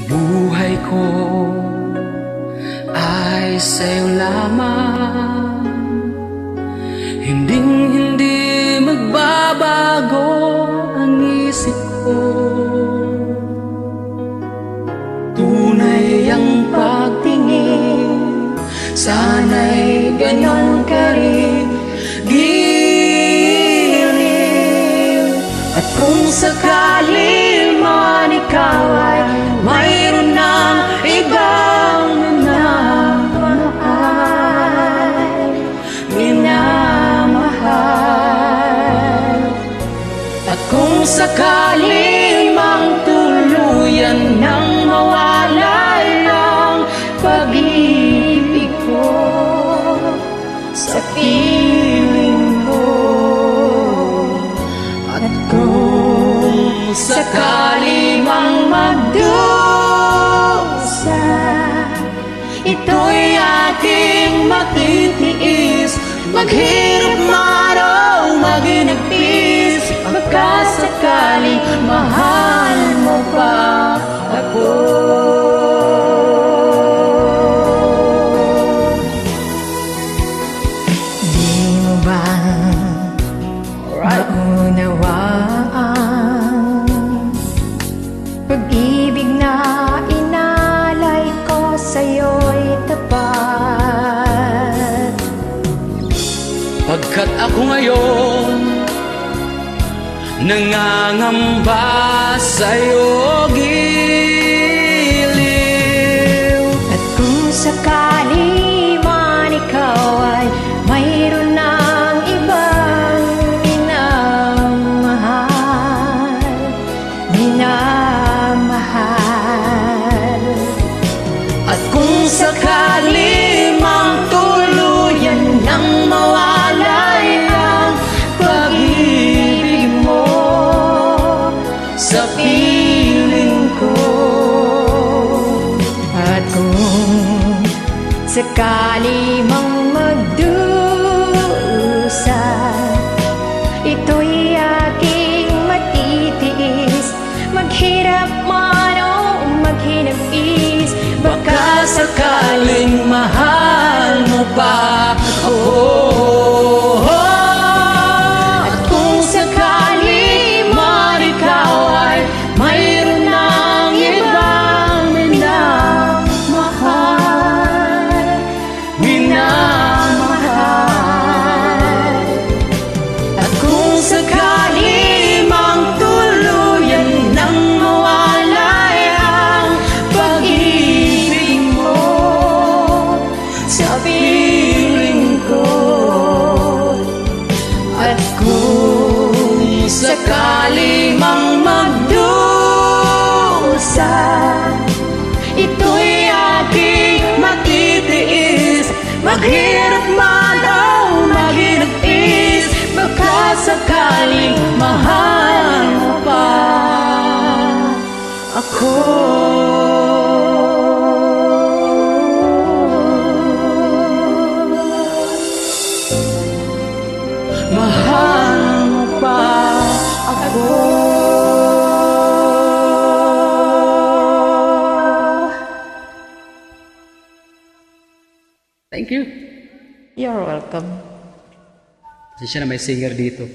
buhay ko ay sa'yo lamang. Hindi magbabago ang isip ko. Tunay ang pagtingin, sana'y ganon ka rin, giliw. At kung sakali man ikaw ay mayroon ng ibang minamahal, at kung sakali mang tuluyan nang mawala ang pag-ibig ko sa piling ko, at kung sakali mang magdusa, ito'y aking matitiis, maghirap man o maginagpis, magkasakaling mahal mo pa ako. Di mo ba maunawaan pag-ibig na inalay ko sa'yo'y tapat? Pagkat ako ngayon nangangamba sa'yo, giliw. At kung sakali man ikaw ay mayroon ng ibang minamahal, at kung sakali mang tuluyan nang mawalay ang pag-ibig mo sa piling ko, at kung sakali mang magdusa, ito'y aking matitiis, maghirap man o maghinagpis, baka sakaling mahal mo pa ako. At kung sakali man ikaw ay mayroon ng ibang minamahal, at kung sakali mang tuluyan nang mawalay ang pag-ibig mo sa piling ko, at kung sakali mang magdusa, ito'y aking matitiis, maghirap man o maginagpis, baka sakaling mahal mo pa ako. Mahal mo pa ako. Thank you. You're welcome. Kasi siya na may singer dito.